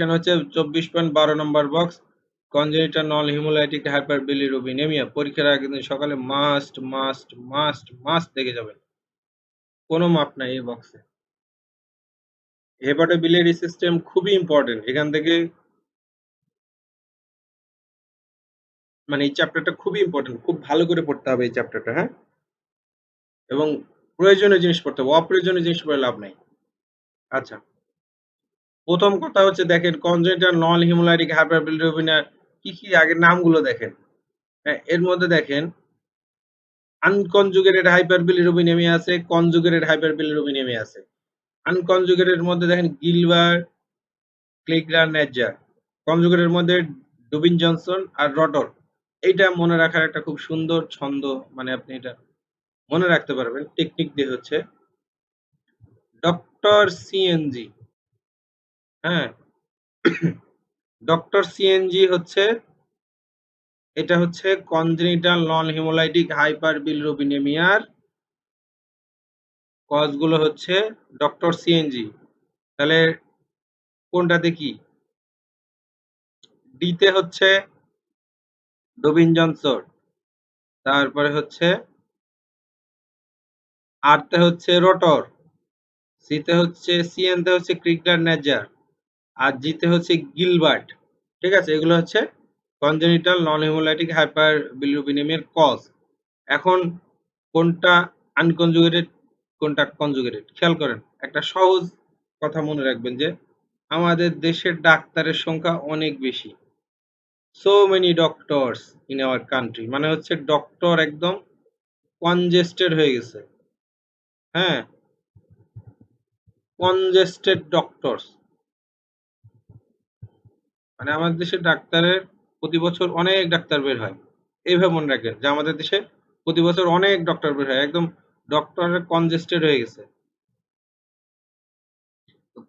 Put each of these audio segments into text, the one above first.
এখানে হচ্ছে 24.12 নম্বর box, congenital নন haemolytic hyperbilirubinaemia. পরীক্ষার আগে দিন সকালে মাস্ট মাস্ট মাস্ট মাস্ট দেখে যাবেন, কোনো মাপ নাই এই বক্সে। হেপাটোবিলিয়ারি সিস্টেম খুবই ইম্পর্টেন্ট, এখান থেকে মানে এই চ্যাপ্টারটা খুবই ইম্পর্টেন্ট, খুব ভালো করে পড়তে হবে এই চ্যাপ্টারটা, হ্যাঁ, এবং প্রয়োজনীয় জিনিস পড়তে হবে, অপ্রয়োজনীয় জিনিস পড়ে লাভ নাই। আচ্ছা, প্রথম কথা হচ্ছে দেখেন কনজেনিটাল নন হিমোলাইটিক হাইপারবিলিরুবিনিয়া কি কি আগের নামগুলো দেখেন। হ্যাঁ, এর মধ্যে দেখেন আনকনজুগেটেড হাইপারবিলিরুবিনেমিয়া আছে, কনজুগেটেড হাইপারবিলিরুবিনেমিয়া আছে। আনকনজুগেটেড মধ্যে দেখেন গিলবার্ট, ক্লিগলার, নেজার। কনজুগেটের মধ্যে ডুবিন জনসন আর রটর। এইটা মনে রাখার একটা খুব সুন্দর ছন্দ, মানে আপনি এটা মনে রাখতে পারবেন টেকনিক দিয়ে হচ্ছে ডক্টর সিএনজি। হ্যাঁ, ডক্টর সিএনজি হচ্ছে এটা হচ্ছে কনজেনিটাল নন হিমোলাইটিক হাইপারবিলিরুবিনেমিয়ার কজগুলো হচ্ছে ডক্টর সিএনজি। তাহলে কোনটাতে কি? ডিতে হচ্ছে ডবিন জনসন, তারপরে হচ্ছে আরতে হচ্ছে রোটর, সিতে হচ্ছে সিএনতে হচ্ছে ক্রিগলার নেজার, আর জিতে হচ্ছে গিলবার্ট। ঠিক আছে, এগুলো হচ্ছে কনজেনিটাল নন হিমোলাইটিক হাইপারবিলিরুবিনেমিয়ার কজ। এখন কোনটা আনকনজুগেটেড কোনটা কনজুগেটেড খেয়াল করেন। একটা সহজ কথা মনে রাখবেন যে আমাদের দেশের ডাক্তারের সংখ্যা অনেক বেশি, so many doctors in our country, মানে হচ্ছে ডক্টর একদম কনজেস্টেড হয়ে গেছে। হ্যাঁ, কনজেস্টেড ডক্টরস, মানে আমাদের দেশের ডাক্তারের প্রতি বছর অনেক ডাক্তার বের হয়। এইভাবে মনে রাখবেন যে আমাদের দেশে প্রতি বছর অনেক ডক্টর বের হয়, একদম ডক্টরের কনজেস্টেড হয়ে গেছে।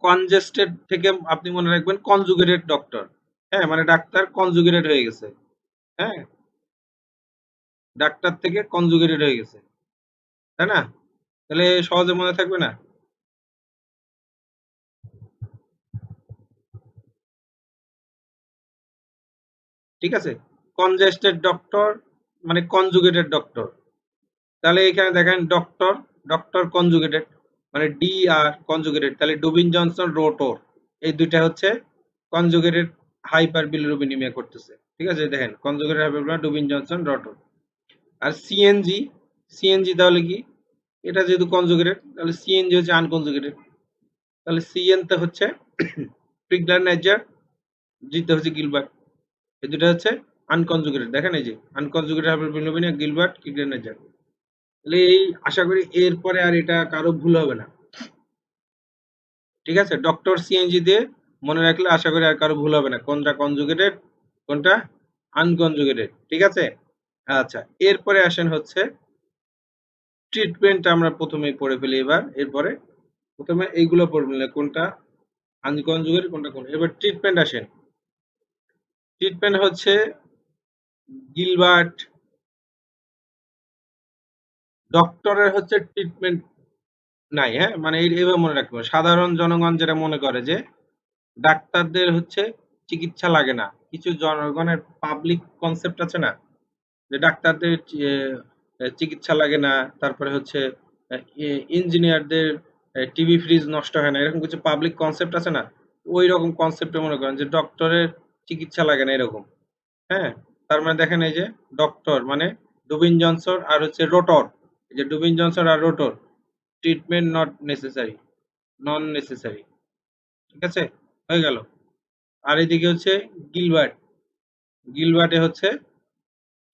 কনজেস্টেড থেকে আপনি মনে রাখবেন কনজুগেটেড ডক্টর। হ্যাঁ, মানে ডাক্তার কনজুগেটেড হয়ে গেছে। হ্যাঁ, ডাক্তার থেকে কনজুগেটেড হয়ে গেছে, তাই না? তাহলে সহজে মনে থাকবে না? ঠিক আছে, কনজেস্টেড ডক্টর মানে কনজুগেটেড ডক্টর। তাহলে এখানে দেখেন ডক্টর, ডক্টর কনজুগেটেড মানে ডি আর কনজুগেটেড, তাহলে ডুবিন জনসন রোটর, এই দুইটা হচ্ছে কনজুগেটেড হাইপারবিলিরুবিনেমিয়া করতেছে। ঠিক আছে, দেখেন conjugated hyperbilirubinemia Dubin Johnson Rotor. আর সিএনজি, সিএনজি তাহলে কি? এটা যেহেতু কনজুগেটেড তাহলে সিএনজি হচ্ছে আনকনজুগেটেড। তাহলে সিএন তে হচ্ছে ক্রিগলার নেজার, জিতে হচ্ছে গিলবার্ট। এই দুটো হচ্ছে আনকনজুগেটেড। দেখেন এই যে আনকনজুগেটেড হাইপারবিলিরুবিনেমিয়া গিলবার্ট, ক্রিগলার নেজার। তাহলে এই আশা করি এরপরে আর এটা কারো ভুল হবে না। ঠিক আছে, ডক্টর সিএনজি দিয়ে মনে রাখলে আশা করি আর কারো ভুল হবে না কোনটা কনজুগেটেড কোনটা আনকনজুগেটেড। ঠিক আছে, আচ্ছা, এরপরে আসেন হচ্ছে ট্রিটমেন্ট। আমরা প্রথমেই পড়ে ফেলি এবার, এরপরে প্রথমে এইগুলো পড়বেন কোনটা আনকনজুগেটেড কোনটা কোন। এবার ট্রিটমেন্ট আসেন। ট্রিটমেন্ট হচ্ছে গিলবার্ট ডক্টরের হচ্ছে ট্রিটমেন্ট নাই। হ্যাঁ, মানে এইভাবে মনে রাখতে হবে। সাধারণ জনগণ যেটা মনে করে যে ডাক্তারদের হচ্ছে চিকিৎসা লাগে না, কিছু জনগণের পাবলিক কনসেপ্ট আছে না যে ডাক্তারদের চিকিৎসা লাগে না, তারপরে হচ্ছে ইঞ্জিনিয়ারদের টিভি ফ্রিজ নষ্ট হয় না, এরকম কিছু পাবলিক কনসেপ্ট আছে না, ওই রকম কনসেপ্টে মনে করেন যে ডক্টরের চিকিৎসা লাগে না এরকম। হ্যাঁ, তার মানে দেখেন এই যে ডক্টর মানে ডুবিন জনসন আর হচ্ছে রোটর, এই যে ডুবিন জনসন আর Rotor, treatment not necessary, non necessary. ঠিক আছে, হয়ে গেল। আর এদিকে হচ্ছে গিলবার্ট, গিলবার্টে হচ্ছে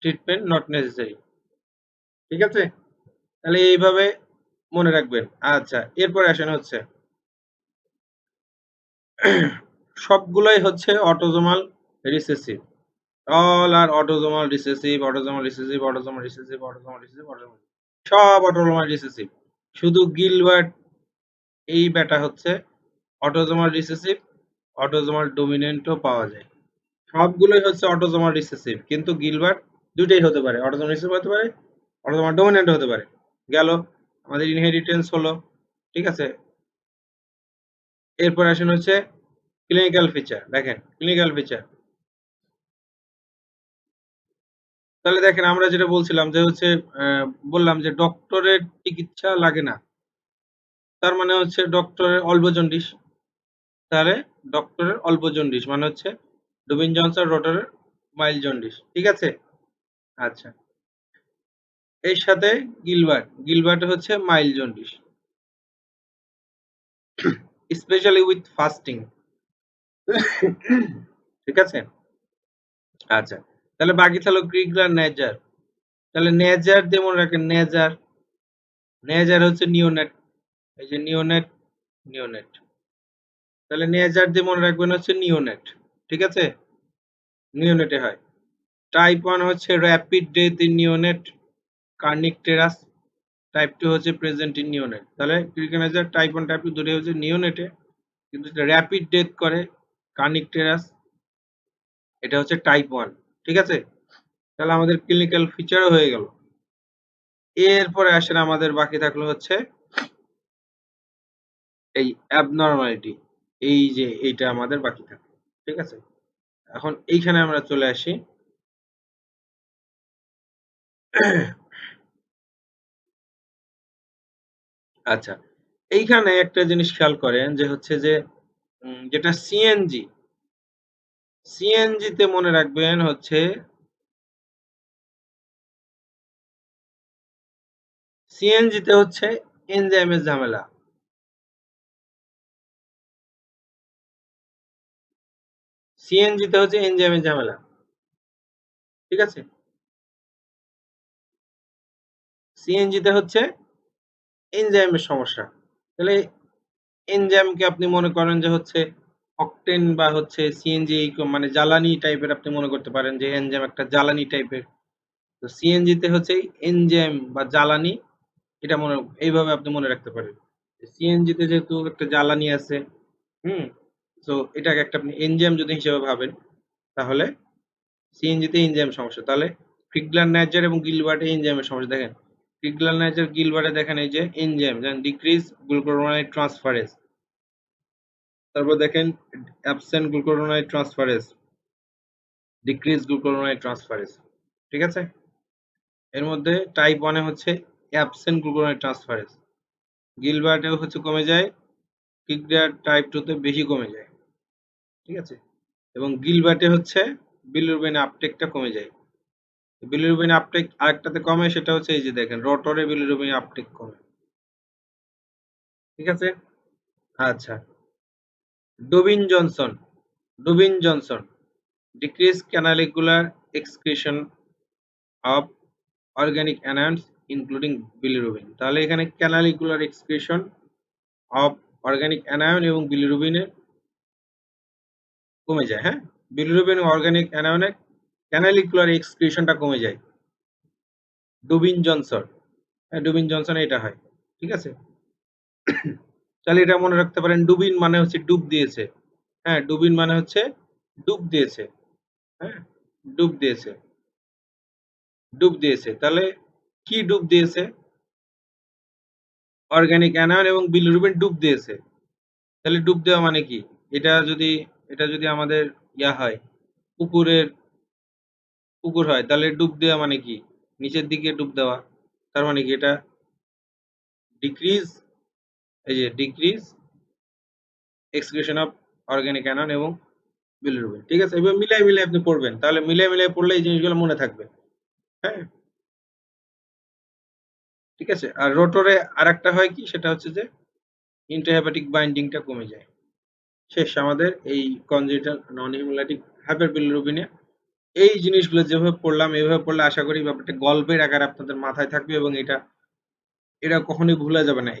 ট্রিটমেন্ট নট নেসেসারি। ঠিক আছে, তাহলে এইভাবে মনে রাখবেন। আচ্ছা, এরপরে আসেন হচ্ছে সবগুলাই হচ্ছে autosomal recessive, all are autosomal recessive, autosomal recessive, autosomal recessive, autosomal recessive, autosomal সব অটোজোমাল রিসেসিভ। শুধু গিলবার্ট এই ব্যাটা হচ্ছে অটোজোমাল রিসেসিভ, অটোজোমাল ডমিনেন্টও পাওয়া যায়। সবগুলোই হচ্ছে অটোজোমাল রিসেসিভ, কিন্তু গিলবার্ট দুইটাই হতে পারে, অটোজোমাল রিসেসিভ হতে পারে, অটোজোমাল ডমিনেন্ট হতে পারে। গেল, আমাদের ইনহেরিটেন্স হলো। ঠিক আছে, এরপর আসেন হচ্ছে ক্লিনিক্যাল ফিচার দেখেন, ক্লিনিক্যাল ফিচার। তাহলে দেখেন আমরা যেটা বলছিলাম যে হচ্ছে বললাম যে ডক্টরের চিকিৎসা লাগে না, তার মানে হচ্ছে ডক্টরের অল্প জন্ডিস। তাহলে ডক্টরের অল্প জন্ডিস মানে হচ্ছে ডুবিন জনসন রোটরের মাইল্ড জন্ডিস, ঠিক আছে। আচ্ছা, এর সাথে গিলবার্ট হচ্ছে mild jaundice, specially with fasting. ঠিক আছে। আচ্ছা, তাহলে বাকি থাকলো ক্রিগলার নেজার। তাহলে নেজার দিয়ে মনে রাখেন, নেজার, নেজার হচ্ছে নিওনেট, এই যে নিওনেট, নিওনেট। তাহলে নেজার দিয়ে মনে রাখবেন হচ্ছে নিওনেট, ঠিক আছে, নিওনেটে হয়। টাইপ 1 হচ্ছে rapid death in neonate, kernicterus টেরাস। টাইপ 2 হচ্ছে প্রেজেন্ট ইন নিওনেট। তাহলে ক্রিগলার টাইপ 1 টাইপ 2 দুটোই হচ্ছে নিওনেটে, কিন্তু র্যাপিড ডেথ করে কার্নিক টেরাস, এটা হচ্ছে টাইপ 1, ঠিক আছে। তাহলে আমাদের ক্লিনিক্যাল ফিচারও হয়ে গেল। এরপরে আসেন আমাদের বাকি থাকলো হচ্ছে এই অ্যাবনরমালিটি, এই যে এইটা আমাদের বাকি থাকলো, ঠিক আছে। এখন এইখানে আমরা চলে আসি। আচ্ছা, এইখানে একটা জিনিস খেয়াল করেন যে হচ্ছে যে যেটা সিএনজি, সিএনজি তে মনে রাখবেন হচ্ছে সিএনজি তে হচ্ছে এনজাইমের ঝামেলা। সিএনজি তে হচ্ছে এনজাইমের ঝামেলা, ঠিক আছে। সিএনজি তে হচ্ছে এনজাইমের সমস্যা। তাহলে এনজাইমকে আপনি মনে করেন যে হচ্ছে অকটেন বা হচ্ছে সিএনজি, মানে জ্বালানি টাইপের আপনি মনে করতে পারেন যে এনজাইম একটা জ্বালানি টাইপের। তো সিএনজি তে হচ্ছে এনজাইম বা জ্বালানি, এটা মনে, এইভাবে আপনি মনে রাখতে পারেন। সিএনজি তে যেহেতু একটা জ্বালানি আছে, হুম, তো এটাকে একটা আপনি এনজাইম যদি হিসেবে ভাবেন, তাহলে সিএনজি তে এনজাইম সমস্যা। তাহলে ফিগলার নাইজার এবং গিলবার্টে এনজাইমের সমস্যা দেখেন। ফিগলার নাইজার গিলবার্টে দেখেন এই যে এনজাইম, যেমন ডিক্রিজ গ্লুকুরোনাইড ট্রান্সফারেজ, তারপর দেখেন absent glucuronide transferase, decrease glucuronide transferase, ঠিক আছে। এর মধ্যে টাইপ 1 এ হচ্ছে অ্যাবসেন্ট গ্লুকুরোনাইড ট্রান্সফারেজ, গিলবার্টেও হচ্ছে কমে যায়, ফিগলার টাইপ 2 তে বেশি কমে যায়, ঠিক আছে। এবং গিলবার্টে হচ্ছে বিলিরুবিন আপটেকটা কমে যায়। বিলিরুবিন আপটেক আরেকটাতে কমে, সেটা হচ্ছে এই যে দেখেন রোটরে বিলিরুবিন আপটেক কমে, ঠিক আছে। আচ্ছা, Dubin Johnson, Dubin Johnson decrease canalicular excretion of organic anions including bilirubin. তাহলে এখানে canalicular excretion of organic anion এবং বিলিরুবিনের কমে যায়, হ্যাঁ, বিলিরুবিন এবং অর্গানিক অ্যানায়নের ক্যানালিকুলার এক্সক্রিশনটা কমে যায় ডুবিন জনসন, হ্যাঁ, ডুবিন জনসন এটা হয়, ঠিক আছে। তাহলে এটা মনে রাখতে পারেন, ডুবিন মানে হচ্ছে ডুব দিয়েছে, হ্যাঁ, ডুবিন মানে হচ্ছে ডুব দিয়েছে, হ্যাঁ, ডুব দিয়েছে, ডুব দিয়েছে। তাহলে কি ডুব দিয়েছে? অর্গানিক অ্যানায়ন এবং বিলিরুবিন ডুব দিয়েছে। তাহলে ডুব দেওয়া মানে কি? এটা যদি, এটা যদি আমাদের ইয়া হয়, পুকুরের, পুকুর হয়, তাহলে ডুব দেওয়া মানে কি? নিচের দিকে ডুব দেওয়া। তার মানে কি এটা ডিক্রিজ, এই যে decrease excretion of organic anion এবং বিলিরুবিন, ঠিক আছে। এবার মিলাই মিলাই আপনি পড়বেন, তাহলে মিলাই মিলাই পড়লে এই জিনিসগুলো মনে থাকবে, হ্যাঁ, ঠিক আছে। আর রোটরে আরেকটা হয় কি, সেটা হচ্ছে যে ইন্টারহেপাটিক বাইন্ডিংটা কমে যায়। শেষ আমাদের এই কনজেনিটাল নন হিমোলাইটিক হাইপারবিলিরুবিনিয়া। এই জিনিসগুলো যেভাবে পড়লাম, এইভাবে পড়লে আশা করি ব্যাপারটা গল্পের আকারে আপনাদের মাথায় থাকবে এবং এটা এটা কখনোই ভুলা যাবে না।